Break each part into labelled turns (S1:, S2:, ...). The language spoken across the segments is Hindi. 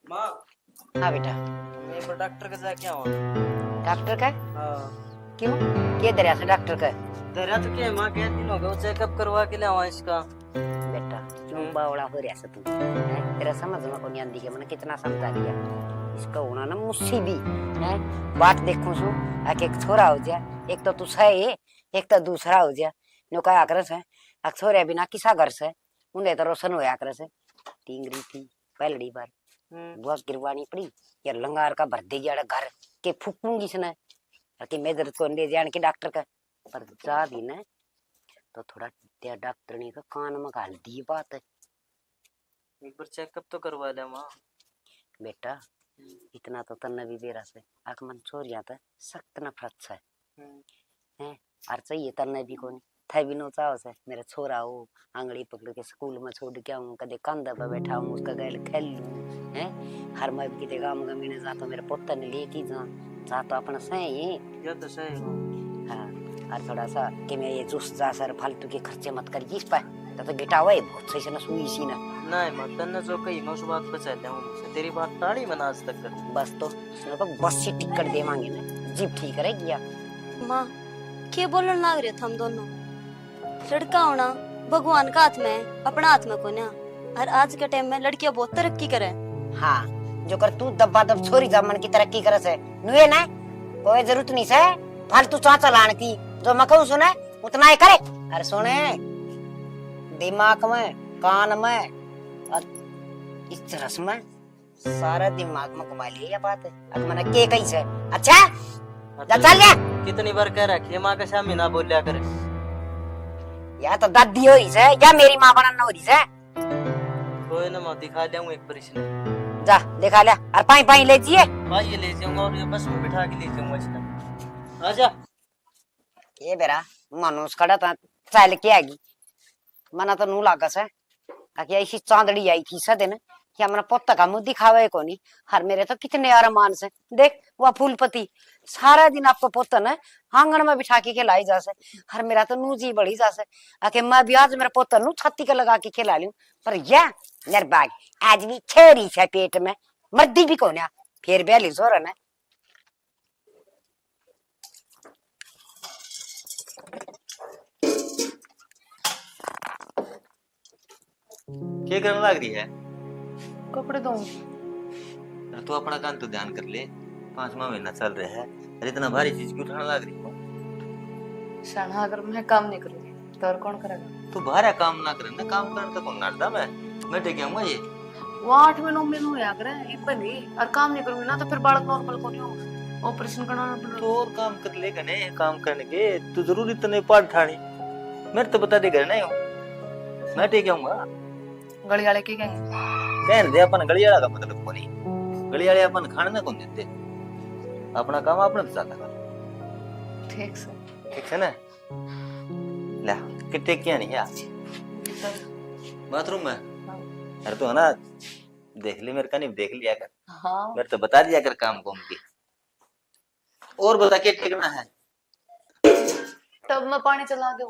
S1: माँ।
S2: हाँ बेटा।
S1: मैं पर डॉक्टर के जाके आवा।
S2: डॉक्टर का?
S1: हाँ।
S2: क्यों? क्या दरिया से डॉक्टर का?
S1: तेरा तो क्या है माँ, क्या दिन हो गए चेकअप करवा के ले आवा इसका।
S2: बेटा क्यों बावड़ा हो रहा है तू? तेरा समझ में को नहीं आंदी के मैंने कितना समझा दिया। इसका होना ना मुझसे भी है। बात देखो सु आके एक छोरा हो जाए, एक तो तू सही एक तो दूसरा हो जाए। नो का आक्रस है अक्सर बिना किसा घर से उन्हें तो रोशन हो आक्रस है। टिंगरी थी पहली बार बहुत गिरवानी पड़ी यार, लंगार का भर दे गया घर के फूकूंगी इसने कि मैं दर्द को ले जान के डॉक्टर का। पर जा दी ना तो थोड़ा त्या डॉक्टर ने का कान में गाल दी बात है।
S1: एक बार चेकअप तो करवा ले माँ।
S2: बेटा इतना तो तन्ने भी बेरा से आख मन छोड़ जाता है सख्त नफरत से है। और चाहिए तन्ने भी कोनी थे भी नो चाहो से मेरा छोरा हो आंगड़ी पकड़ के स्कूल में छोड़ के आऊं, कदे कंधा पे बैठा हूं उसका गैल खेल लूं है। हर मैं किते काम गमीने जा तो मेरे पुत्र ने लेके जा तो अपना सही है।
S1: ये तो सही है।
S2: हाँ और थोड़ा सा कि मैं ये जूस जा सर फालतू के खर्चे मत करिए इस पर तो गिटा हुआ बहुत सही से ना सुई सी ना।
S1: नहीं माँ, तन्ने जो कही मैं उस बात पे चल जाऊँ मुझसे, तेरी बात टाड़ी मैंने आज तक कर।
S2: बस तो उसने तो बस से टिकट देवांगे ना जीप ठीक करेगी या।
S3: माँ क्या बोलने लग रहे थे हम दोनों? लड़का होना भगवान का हाथ में है, अपना हाथ में को ना। और आज के टाइम में लड़कियां बहुत तरक्की करे।
S2: हाँ जो कर तू दब्बा दब छोरी जमन की तरक्की करे से नुए ना कोई जरूरत नहीं से फालतू चाचा लाने की जो मैं कहूँ सुने उतना ही करे। अरे सुने दिमाग में कान में और इस तरह में सारा दिमाग में कमा लिया ये बात है। अब मैंने के कही से अच्छा जा चल गया।
S1: कितनी बार कह रखी है माँ के सामने ना बोलिया करे।
S2: या तो दादी हो रही से या मेरी माँ बनना हो रही से।
S1: कोई ना माँ, दिखा दूंगा एक बार इसने।
S2: जा दिखा लिया और पाई पाई ले जिए।
S1: हाँ ये ले जाऊंगा और ये बस में बिठा के ले जाऊंगा इसने। आजा।
S2: ये बेरा मनुष्य खड़ा था चल के आगी मना तो नू लागस है कि ऐसी चांदड़ी आई थी सदन कि हमारा पोता का मुंह दिखावे को नहीं। हर मेरे तो कितने अरमान से देख वह फूलपति सारा दिन आपको पोता ना आंगन में बिठा के खिलाई जा से। हर मेरा तो नू जी बड़ी जा से आके मैं भी आज मेरा पोता नू छाती का लगा के खिला लूं। पर या निर्भाग आज भी छेरी से पेट में मर्दी भी कौन फिर बेली जोर है।
S4: क्या करने लग रही है?
S5: कपड़े धो।
S4: अरे तू अपना काम तो ध्यान कर ले, 5वां महीना चल रहा है। अरे इतना भारी चीज क्यों उठाने लग रही हो?
S5: शाना अगर मैं काम नहीं करूंगी तो और कौन करेगा?
S4: तू भारा काम ना करे ना, काम करने तो कौन नाटदा मैं टेके आऊंगा ये।
S5: वो 8 महीनों में नो या करे इपन ही और काम नहीं करूंगी ना तो फिर बालक नॉर्मल को नहीं होगा, ऑपरेशन कराना पड़ेगा।
S4: तो और काम कर ले कने, काम करने के तू जरूरी तो नहीं पाड़ ठानी मेरे तो बता दे घर नहीं हो मैं टेके आऊंगा।
S5: गली वाले के कहेंगे
S4: कहने दे अपन गलियाड़ा का मतलब को नहीं, गलियाड़े अपन खाने ना कौन देते, अपना काम अपने तो ज्यादा कर।
S5: ठीक से
S4: ठीक है ना? ला कितने क्या नहीं है बाथरूम में। अरे तो है ना देख ली मेरे का नहीं देख लिया कर।
S5: हाँ
S4: मेरे तो बता दिया कर काम को की। और बता क्या ठेकना है?
S5: तब मैं पानी चला दूं।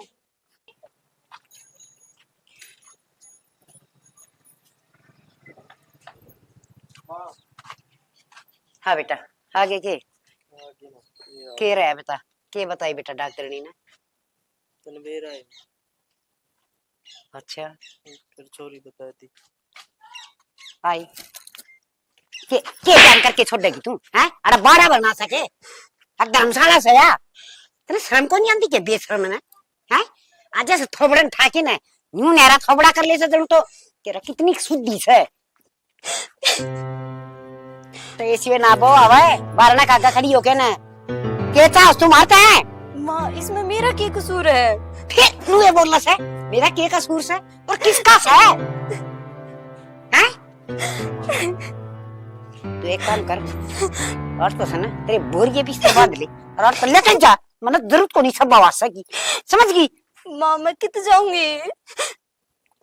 S2: हाँ बेटा आगे के रहा है बता के बताई बेटा डॉक्टर ने ना।
S1: तनवीर है।
S2: अच्छा
S1: फिर चोरी बताई थी।
S2: आई के जान करके छोड़ देगी तू हैं? अरे बाड़ा बना सके धर्मशाला से या तेरे शर्म को नहीं आती के बेशर्म है हैं? आज से थोबड़न ठाकी ने यूं नेरा थोबड़ा कर ले से तो तेरा कितनी शुद्धि से तो ऐसी ना बो आवे बारना काका खड़ी होके ना के चाह तू मारता है।
S3: माँ इसमें मेरा क्या कसूर है?
S2: फिर तू ये बोलना से मेरा के कसूर से और किसका से हैं? तू एक काम कर और तो सुन तेरे बोरिए भी से बांध ले और तो लेकर जा मतलब जरूरत को नहीं सब आवाज की समझ गई?
S3: माँ मैं कित जाऊंगी?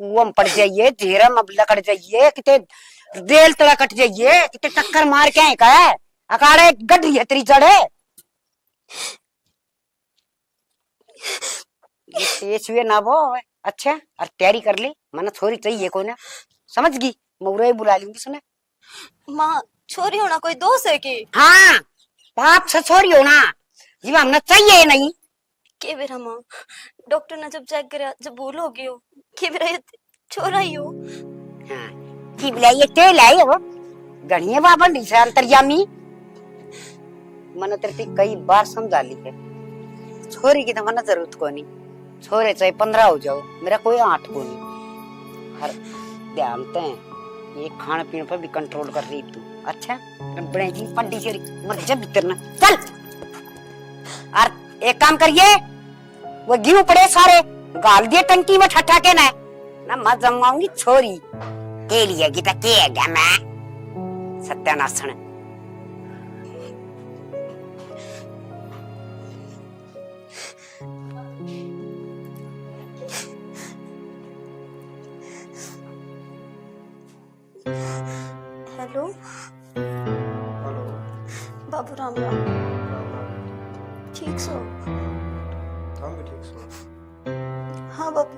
S2: कुआं में पड़ जाइए जेरा में लकड़ जाइए किते रेल तड़ा कट जाइए किते टक्कर मार के का है अकाड़े गड्ढी है तेरी जड़े। ये छुए ना वो अच्छा और तैयारी कर ली मैंने थोड़ी चाहिए कोई ना समझ गई मैं उरे बुला लूंगी सुने
S3: माँ छोरी होना कोई दोष है कि
S2: हाँ पाप से छोरी होना जीव हमने चाहिए नहीं।
S3: के बेरा माँ डॉक्टर ने जब चेक करा जब भूल हो गई हो के बेरा ये छोरा ही हो।
S2: हाँ की बोला ये तेल है वो गणिये बाबा निशा अंतर्यामी मन तेरे कई बार समझा ली है छोरी की तो मन जरूरत को नहीं छोरे चाहे 15 हो जाओ मेरा कोई 8 को नहीं। हर ध्यान ते ये खाने पीने पर भी कंट्रोल कर रही तू। अच्छा बड़ेगी पंडी से मर जा भीतर ना चल। और एक काम करिए वो गिव पड़े सारे गाल दिए टंकी में ठट्ठा के ना मत जमाऊंगी छोरी के लिए गीता के गया मैं सत्यानाशन।
S3: हेलो
S6: हेलो
S3: बाबू राम राम ठीक सो
S6: हम भी ठीक सो।
S3: हाँ बाबू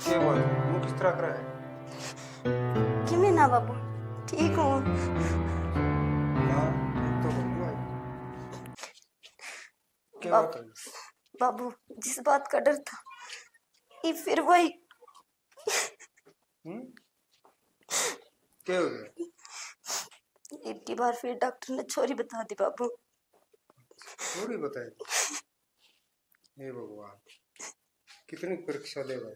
S6: क्या हुआ मुंह किस तरह कर रहा है?
S3: कि मैं ना बाबू ठीक हूँ।
S6: हाँ तो बोलिए भाई क्या
S3: बाबू
S6: बात है?
S3: बाबू जिस बात का डर था ये फिर वही
S6: हम्म क्या हो गया?
S3: एक की बार फिर डॉक्टर ने छोरी बता दी बाबू।
S6: पूरी बताइए। हे भगवान कितनी परीक्षा ले भाई।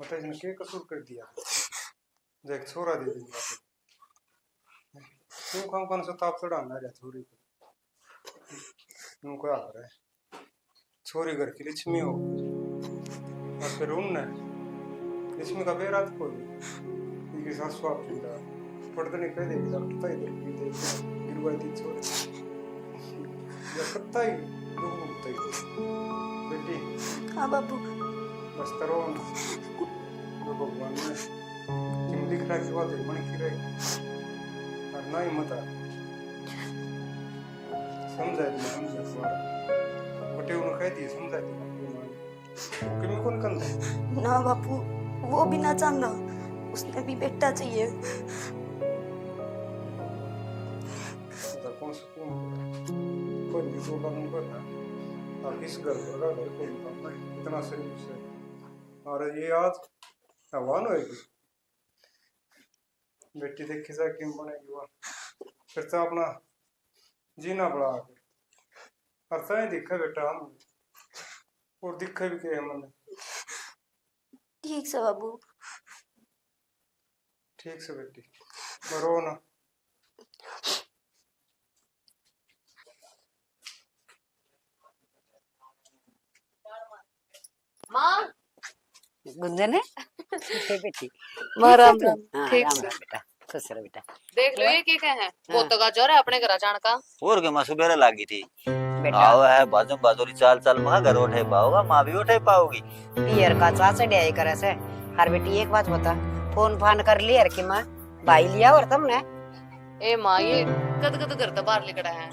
S6: मतलब इसने क्या कसूर कर दिया जो एक छोरा दे दिया क्यों कौन कौन सा ताप चढ़ाना है छोरी को उनको आ रहा है छोरी घर की लक्ष्मी हो और फिर उनने लक्ष्मी का बेरात को इनकी सास स्वाप जिंदा पढ़ते नहीं कह देगी डॉक्टर ताई दे गिरवाई थी छोरी या कत्ता ही लोगों को बताइए बेटी।
S3: हाँ बाबू
S6: बस करो ना जो भगवान ने तुम दिख रहा है कि बात है मन की रहे और ना ही मत समझा दिया समझा तुम्हारा बटे उन्होंने कह दिया समझा दिया कि मैं कौन कंधा
S3: ना बापू वो भी ना चाहता उसने भी बेटा चाहिए।
S6: कौन सुकून कोई भी प्रोग्राम नहीं करना और किस घर का घर को निकालना इतना शरीर से और ये आज आह्वान होएगी बेटी देखे जा किम बनेगी वह फिर तो अपना जीना पड़ा और सही दिखा बेटा हम और दिखा भी क्या मन
S3: ठीक से बाबू
S6: ठीक से बेटी रो ना।
S5: माँ
S2: गुंजन है बेटी
S5: माँ राम राम
S2: हाँ,
S5: ठीक
S2: राम
S5: से
S2: राम बेटा खुश रहो बेटा।
S5: देख लो ये क्या है बहुत का जोर है अपने घर जान का
S4: और के मां सुबेरा लागी थी
S2: बेटा
S4: आओ है बाजू बाजूरी चाल चाल महा घर उठे पाओगा माँ भी उठे पाओगी
S2: पियर का चाचा डे करे से हर बेटी एक बात बता फोन फान कर लिया कि माँ भाई लिया और तुमने
S5: ए माँ ये कद कद करता बाहर लिखड़ा है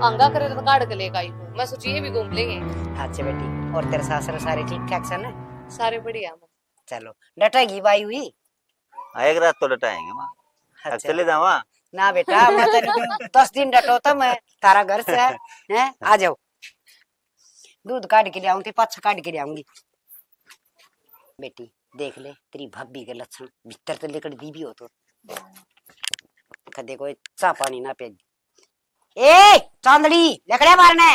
S5: अंगा करे तो काट के लेकर आई हूँ मैं सोची ये भी घूम लेंगे।
S2: अच्छा बेटी और तेरे सासरे सारे ठीक ठाक से ना?
S5: सारे बढ़िया माँ।
S2: चलो डटेगी बाई हुई
S4: एक रात तो डटाएंगे माँ अब
S2: अच्छा।
S4: चले जावा
S2: ना बेटा मैं तेरे 10 दिन डटो तो मैं तारा घर से है आ जाओ दूध काट के ले आऊंगी पाछा काट के ले आऊंगी। बेटी देख ले तेरी भाभी के लक्षण भीतर तो लेकर दी भी हो तो कदे कोई चा पानी ना पे ए चांदड़ी लकड़े मारने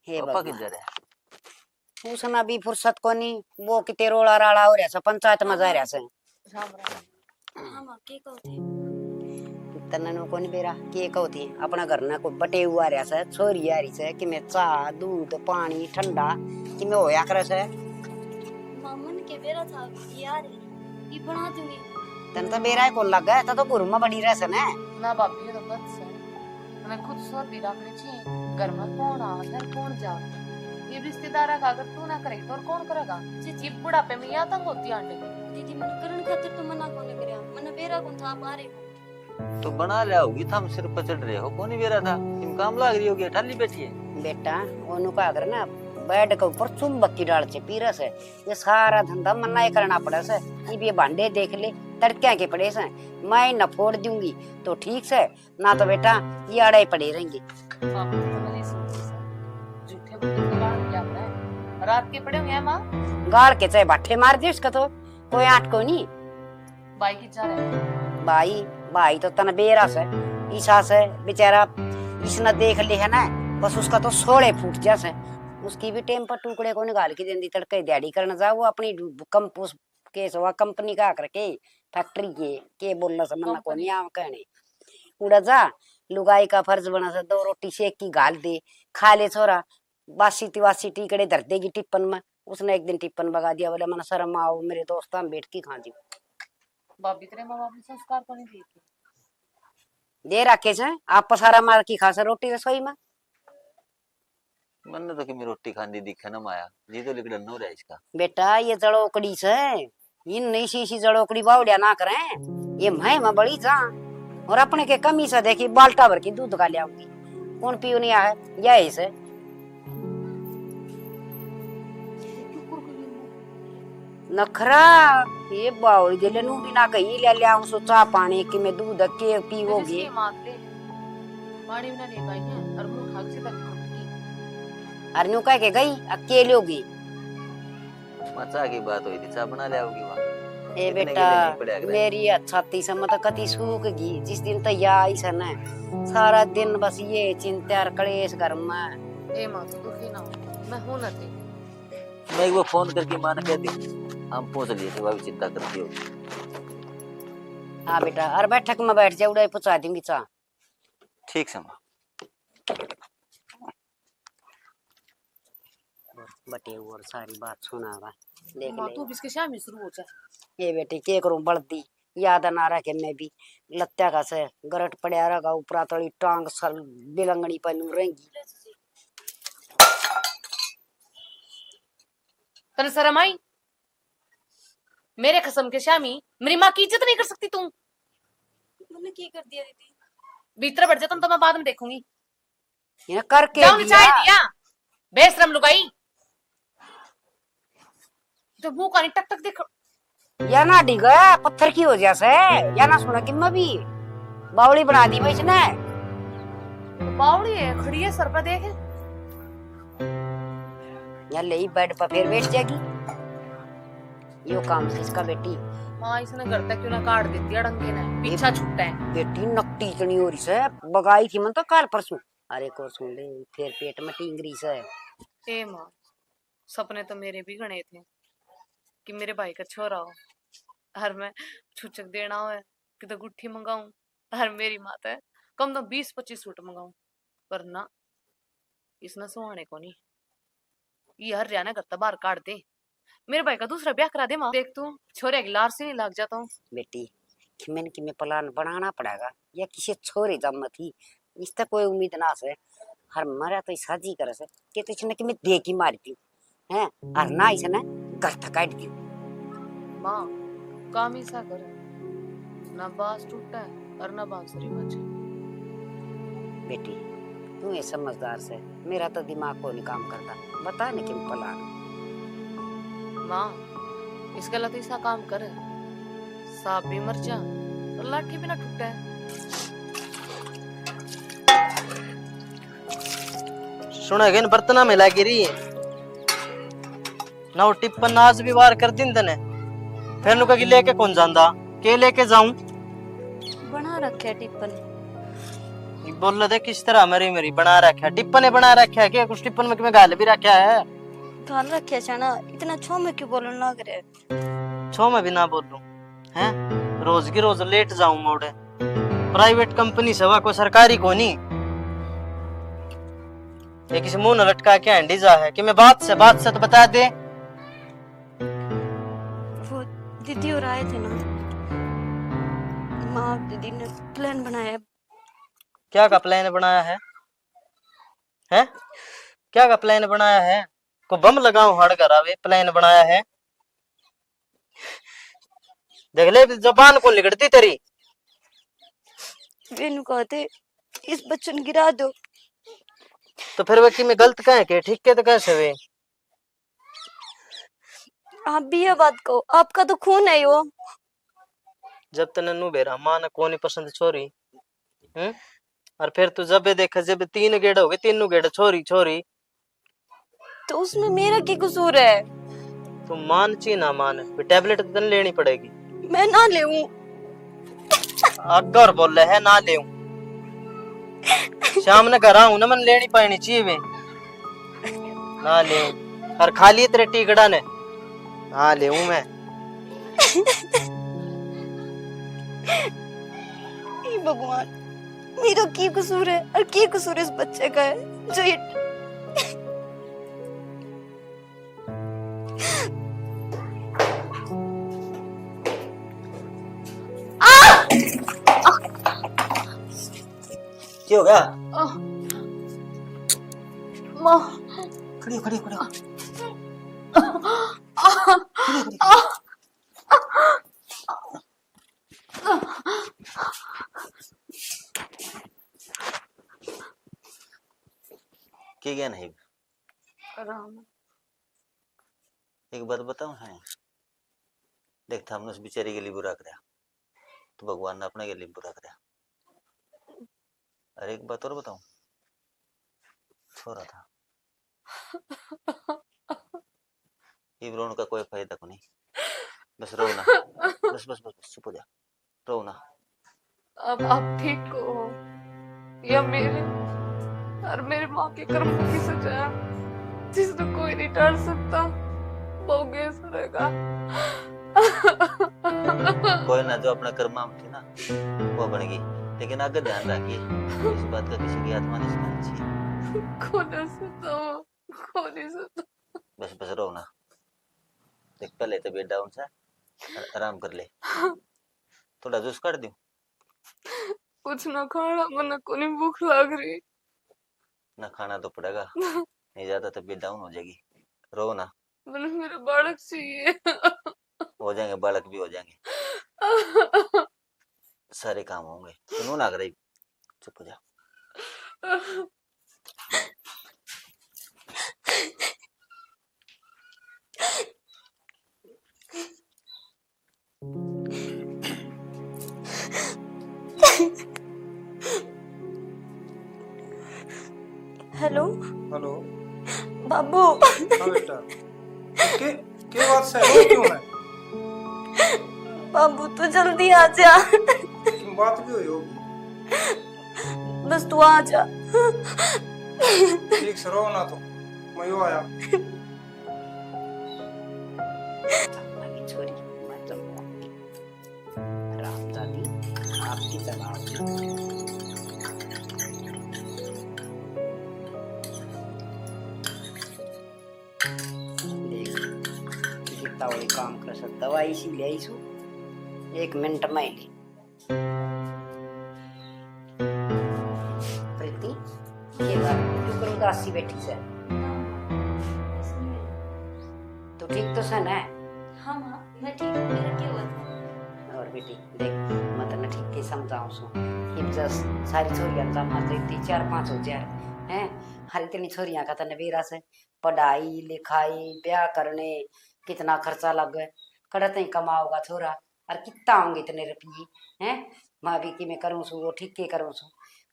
S2: हे
S4: पापा
S2: बाबा
S4: किधर है
S2: उसना भी फुर्सत को नहीं वो किते रोड़ा राड़ा हो रहा पंचायत में जा रहा से
S5: राम राम।
S3: हाँ माँ के कहते
S2: तन्ना को नहीं बेरा के कहती अपना घर ना को बटे हुआ रहा से छोरी आ रही से कि मैं चा दूध पानी ठंडा कि मैं होया करे से
S3: मामन के बेरा था यार ये बना दूंगी
S2: तन तो बेरा को लगा है तो गुरु में बड़ी रह से
S5: ना बापी ये तो बस है मैं खुद सोच भी रखनी चाहिए घर में कौन आ घर कौन जा ये रिश्तेदार का अगर तू ना करे तो और कौन करेगा जी बुढ़ापे में या तंग होती आंटे
S3: दीदी मन करण खातिर तो मना कोने करया मन बेरा को था बारे को
S4: तो बना लिया होगी थम सिर पर चढ़ रहे हो कौन ही बेरा था तुम काम लाग रही होगी ठाली बैठी है
S2: बेटा ओनु का अगर ना बेड के ऊपर चुम्बक डाल से पीरा से ये सारा धंधा मना ही करना पड़ा से। ये भांडे देख ले तड़के के पड़े से, मैं न फोड़ दूंगी तो ठीक से, ना तो बेटा ये आड़े पड़े रहेंगे।
S5: बाप रे, तो मैंने सोचा सर, झूठे बुद्धू के गाड़ क्या पड़ा है? रात के पड़े हुए हैं माँ।
S2: गाड़ के चाहे बाठे मार दे उसका तो कोई आट को नहीं।
S5: बाई की जा रहा है।
S2: भाई तो तना बेरा से ईसा से बेचारा इसने देख ले है ना, बस उसका तो सोड़े फूट जैसे। उसकी भी टेम पर टुकड़े को निकाल के देंदी तड़के दिहाड़ी करना जा। वो अपनी कंपोस के सवा कंपनी का करके फैक्ट्री के बोलना से मना को नहीं आव कहने उड़ा जा। लुगाई का फर्ज बना से 2 रोटी सेक की गाल दे खा ले छोरा, बासी तिवासी टीकड़े धर देगी टिप्पन में। उसने एक दिन टिप्पन बगा दिया, बोले मन शर्म आओ मेरे दोस्त हम बैठ के खा जी।
S5: बाप तेरे माँ बाप ने संस्कार को नहीं दिए थे।
S2: दे रखे से आप पसारा मार की खा से रोटी रसोई में।
S4: मन तो कि मैं रोटी खानी दिखे ना माया जी तो लिकड़न नो रहा इसका।
S2: बेटा ये जड़ोकड़ी से ये नई शीशी जड़ोकड़ी बावड़िया ना करें, ये मैं बड़ी जा। और अपने के कमी से देखी बाल्टा भर की दूध का ले आऊंगी, कौन पियो नहीं आए यही से। नखरा ये बावड़ी दिले नू भी ना कही ले आऊं सो चा पानी की मैं दूध के पीवोगे।
S5: मेरे से मांगते पानी बिना ले गई है और मुंह खा से तक की।
S2: अरे न्यू कह के गई अकेले होगी।
S4: मचा की बात हुई थी, चा बना ले आओगी वहां।
S2: ए
S4: इतने
S2: बेटा
S4: गिले नहीं पड़े अगले।
S2: मेरी छाती से मत कति सूख गई जिस दिन तो या आई सन सारा दिन बस ये चिंता और कलेश घर में।
S5: ए माँ तो दुखी ना हो, मैं हूं ना थी।
S4: मैं एक बार फोन करके मां ने कह दी हम पहुंच लिए थे, भाभी चिंता करती हो।
S2: हाँ बेटा और बैठक में बैठ जाओ, उड़ाई पहुंचा दूंगी चा।
S4: ठीक से मां।
S2: बटे और सारी बात सुनावा देख
S5: माँ
S2: ले।
S5: तू किसके शाम ही शुरू हो जाए।
S2: ये बेटी के करूं बड़दी याद ना रखे मैं भी लत्या का से गरट पड़या रगा ऊपरा तड़ी टांग सल बिलंगनी पनु रहेंगी।
S5: तने शर्म आई? मेरे कसम के शामी मेरी माँ की इज्जत नहीं कर सकती तू।
S3: मैंने की कर दिया दीदी?
S5: भीतर बैठ जा तुम, तो मैं बाद में देखूंगी।
S2: ये करके
S5: जाओ
S2: दिया।
S5: चाय दिया बेशरम लुगाई। तो मुंह का नहीं टक टक देख।
S2: या ना डिगा पत्थर की हो जैसे या ना सुना कि मैं भी बावड़ी बना दी मैं इसने।
S5: बावड़ी है खड़ी है सर पे देख।
S2: या ले बेड पर फिर बैठ जाएगी। यो काम किसका बेटी?
S5: माँ इसने घर तक क्यों ना काट देती है डंगे ने, पीछा छूटा है।
S2: बेटी नकटी चनी हो रही से बगाई थी मन तो कल परसों। अरे को सुन ले फिर पेट में टिंगरी से।
S5: ए माँ सपने तो मेरे भी गणे थे कि मेरे भाई का छोरा हो और मैं छुचक देना हो कि तो गुट्ठी मंगाऊं और मेरी माता है कम तो 20-25 सूट मंगाऊं। पर ना इसने सुहाने को नहीं, ये हर जाना करता बाहर काट दे। मेरे भाई का दूसरा ब्याह करा दे माँ। देख तू छोरे की लार से नहीं लग जाता हूँ।
S2: बेटी खिमेन की में प्लान बनाना पड़ेगा या किसी छोरे जम थी इससे कोई उम्मीद ना से। हर मरा तो साजी करे से कि तो इसने कि मैं दे की मारती हैं और ना इसने घर तक काट दी।
S5: माँ काम ही सा करे, ना बांस टूटा है और ना बांसुरी बचे।
S2: बेटी तू ये समझदार से, मेरा तो दिमाग को नहीं काम करता। बता न किन प्लान।
S5: माँ इस गलत ऐसा काम करे सांप भी मर जा और लाठी भी ना टूटा है।
S1: सुना गए बर्तना में लागी रही है ना वो टिप्पन आज भी वार कर दिन तने फिर नुका की लेके कौन जानदा के लेके जाऊं।
S3: बना रखे टिप्पन।
S1: बोल रहे किस तरह मेरी बना रखा है टिप्पन ने बना रखा है क्या? कुछ टिप्पन में मैं गाल भी रखा है।
S3: गाल रखे छना इतना छो में क्यों बोलन लग रहे?
S1: छो में भी ना बोलूं हैं? रोज की रोज लेट जाऊं मोड़े। प्राइवेट कंपनी से कोई सरकारी को नहीं। ये किसी मुंह न लटका के हैंडी जा है कि मैं बात से तो बता दे।
S3: वो दीदी और आए थे ना, माँ दीदी ने प्लान बनाया।
S1: क्या का प्लान बनाया है? हैं? क्या का प्लान बनाया है? को बम लगाऊं हड़ करावे प्लान बनाया है? देख ले जबान को लिगड़ती तेरी।
S3: वेनु कहते इस बच्चन गिरा दो।
S1: तो फिर वे कि मैं गलत कहे के ठीक के तो कैसे वे?
S3: आप भी ये बात कहो, आपका तो खून है वो।
S1: जब तने नू बेरा मां ने कोनी पसंद छोरी, हम्म, और फिर तू जब देखा जब तीन गेड़ हो गए, तीनों गेड़ छोरी छोरी,
S3: तो उसमें मेरा क्या कसूर है?
S1: तू मान ची ना मान, फिर टैबलेट तो तने लेनी पड़ेगी।
S3: मैं ना लेऊं।
S1: अगर बोल रहे है ना ले, शाम ने घर आऊं ना मन लेनी पड़नी चाहिए वे, ना ले, और खाली तेरे टीकड़ा ने ना ले मैं।
S3: हे भगवान, मेरा की कसूर है और की कसूर इस बच्चे का है जो ये
S4: क्या हो गया?
S5: माँ
S4: खड़ी हो, खड़ी हो, खड़ी हो। क्या ज्ञान है?
S5: आराम।
S4: एक बात बताऊं है, देख था हमने उस बेचारी के लिए बुरा कराया, तो भगवान ने अपने के लिए बुरा कराया। अरे एक बात और बताऊं, छोरा था, ये रोने का कोई फायदा को नहीं, बस रो ना, बस बस बस बस, चुप हो जा, रो ना।
S5: अब आप ठीक हो या मेरे और मेरे माँ के कर्मों की सजा है, जिसको कोई नहीं टाल सकता, वो गेस रहेगा।
S4: कोई ना, जो अपना कर्म थी ना वो बन गई, लेकिन आगे ध्यान रखिए इस बात का किसी की आत्मा नहीं सुननी चाहिए।
S5: कौन नहीं सुनता।
S4: बस बस रो ना, देख पहले तो बेड डाउन सा, आराम कर ले, थोड़ा जूस काट दूं?
S5: कुछ ना खाना, मना को नहीं भूख लग रही।
S4: ना खाना तो पड़ेगा, नहीं ज्यादा तो बेड डाउन हो जाएगी, रो ना।
S5: मैंने मेरा बालक चाहिए।
S4: हो जाएंगे, बालक भी हो जाएंगे, सारे काम होंगे, सुनो ना रही, चुप हो जा।
S3: Hello
S6: hello.
S3: बाबू।
S6: हाँ बेटा, के बात से रो क्यों है?
S3: बाबू तू जल्दी आ जा,
S6: क्यों बात भी हुई होगी?
S3: बस तू आ जा।
S6: ठीक से रो ना, तो मैं यूं आया।
S2: हमारी छोरी मतलब रामदादी आपकी दवा कितना बड़ी काम कर सकता, दवा इसी ले आई सु 1 मिनट में ही ली। प्रीति ये बात क्यों कर उदासी बैठी से? तो ठीक तो सन है?
S3: हाँ माँ मैं ठीक हूँ, मेरा क्या हुआ था?
S2: और बेटी देख, मैं तने ठीक के समझाऊं सु कि जस सारी छोरियां का मत इतनी 4-5 हो जाए हैं, हर इतनी छोरियां का तने बेरा से पढ़ाई लिखाई ब्याह करने कितना खर्चा लग गए, कड़ते ही कमाओगा छोरा और कितना होंगे इतने रुपये हैं। माँ भी कि मैं करूँ सु वो ठीक के करूँ सु।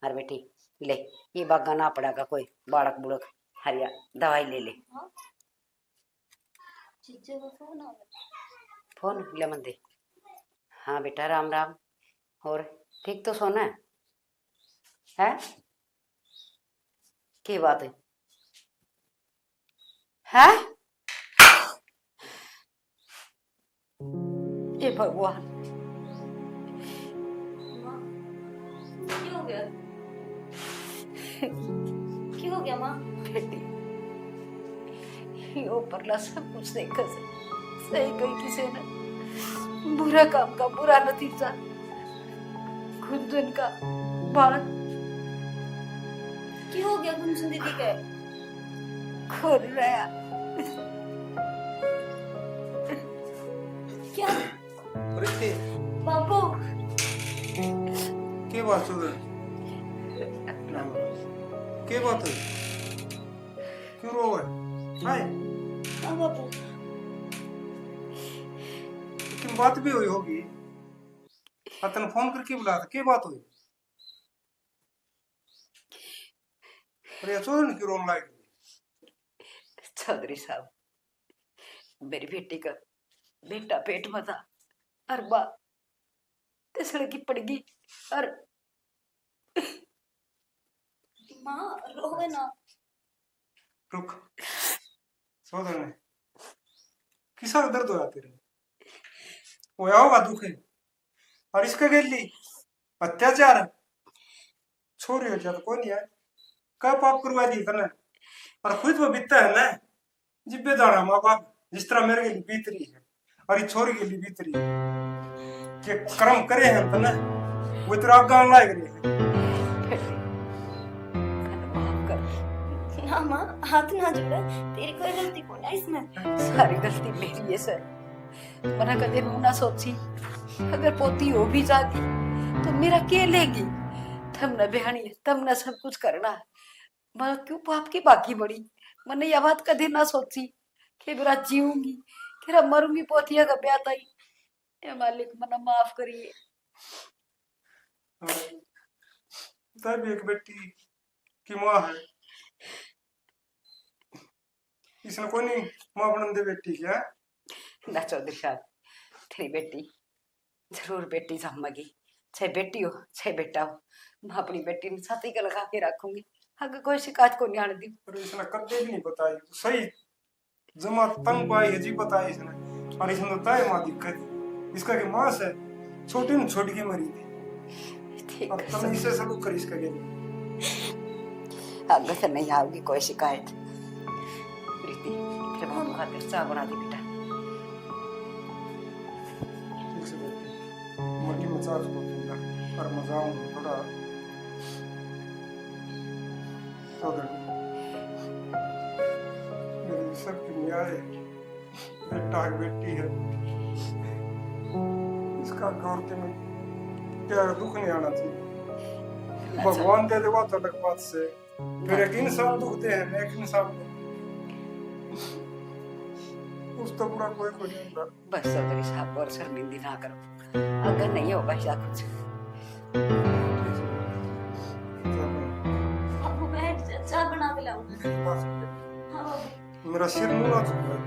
S2: और बेटी ले ये बागा ना पड़ेगा कोई बाड़क बुड़क, हरिया दवाई ले ले। फोन ले मन दे। हाँ बेटा राम राम, और ठीक तो सोना है? क्या बात है? हैं? ये भगवान
S3: क्या हो गया? क्या हो गया माँ?
S2: बेटी यो परला सब कुछ देखा से सही कही किसी ने, बुरा काम का बुरा नतीजा, गुंजन का बालक
S3: क्या हो गया गुंजन दीदी के?
S2: खोल रहा।
S3: क्या
S6: प्रीति,
S3: बाबू?
S6: के बात हुई? के बात हुई? क्यों रो है? हाय,
S3: हाँ बाबू।
S6: उसकी बात भी हुई होगी। तने फोन करके बुलाया था, क्या बात हुई? अरे चौधरी की रोन लायक।
S2: चौधरी साहब, मेरी बेटी का बेटा पेट में था और बा सड़की पड़ गई और
S3: माँ रोवे ना।
S6: रुक, चौधरी ने किसा दर्द होया तेरे? होया होगा दुख है। और इसका गेली अत्याचार छोरी हो जाता कोई नहीं है। क्या पाप करवा दी तने? और खुद वो बीतता है ना, जिब्बे दाना माँ बाप जिस तरह मेरे के लिए बीत रही है और ये छोरी के लिए बीत रही है कि कर्म करे हैं तने वो तेरा गान लायक रही है।
S2: माफ कर।
S3: ना माँ हाथ ना जोड़े, तेरी कोई गलती कौन है इसमें।
S2: सारी गलती मेरी है सर। मना कदे रू ना सोची, अगर पोती हो भी जाती तो मेरा के लेगी। तब न बिहानी तब न सब कुछ करना। मैं क्यों पाप की बाकी बड़ी। मैंने यह बात कदे ना सोची कि मेरा जीऊंगी कि मरूंगी पोतिया का ब्याह ताई। ए मालिक मना माफ करिए।
S6: तब एक बेटी की माँ है, इसने कोई नहीं माँ बन दे बेटी क्या?
S2: ना चौधरी साहब, तेरी बेटी जरूर बेटी जम्मेगी। चाहे बेटी हो चाहे बेटा हो, मैं अपनी बेटी ने छाती का लगा के रखूंगी। अगर कोई शिकायत को नहीं आने दी।
S6: पर इसने कदे भी नहीं बताई सही। जमा तंग पाई है जी बताई इसने। और इसने तो तय माँ दिक्कत इसका की माँ से छोटी न छोटी की मरी थी।
S2: ठीक
S6: अब
S2: है
S6: तुम
S2: सर।
S6: इसे सलूक कर इसका के।
S2: आगे से नहीं आओगी कोई शिकायत। प्रीति तेरे बाबू खातिर चाय बना दी बेटा।
S6: ठीक से बेटी, मट्टी में चार्ज को पीला और मजा आऊंगा थोड़ा। चौधरी मेरी सबकी मियाँ है, बेटा है बेटी है, इसका गौरते में क्या दुख नहीं आना चाहिए। भगवान दे देगा तो अलग बात से, फिर एक इंसान दुख दे है एक इंसान को, उस तो पूरा कोई नहीं होता।
S2: बस चौधरी साहब और शर्मिंदी ना करो। अगर नहीं होगा ऐसा कुछ।
S3: अब वो बैठ जा, चाय बना के लाऊं। हाँ बाबू।
S6: मेरा सिर मुड़ा चुका है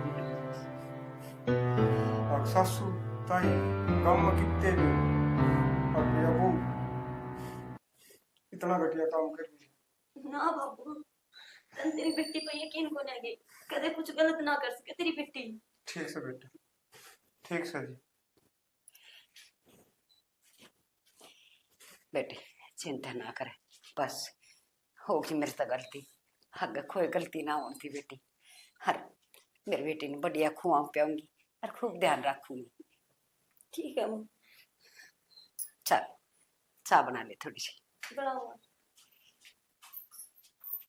S6: और सासू ताई गांव में कितने भी और मेरा वो इतना घटिया काम कर रही।
S3: ना बाबू, तन तेरी बेटी पर यकीन को नहीं गई, कदे कुछ गलत ना कर सके तेरी बेटी।
S6: ठीक से बेटा, ठीक से जी।
S2: बेटे चिंता ना करे, बस होगी मेरे से गलती। अगर कोई गलती ना होती बेटी, हर मेरी बेटी ने बढ़िया खुआ पियाऊंगी और खूब ध्यान रखूंगी।
S3: ठीक है माँ,
S2: चल चाय बना ले थोड़ी सी।
S3: बनाऊंगा।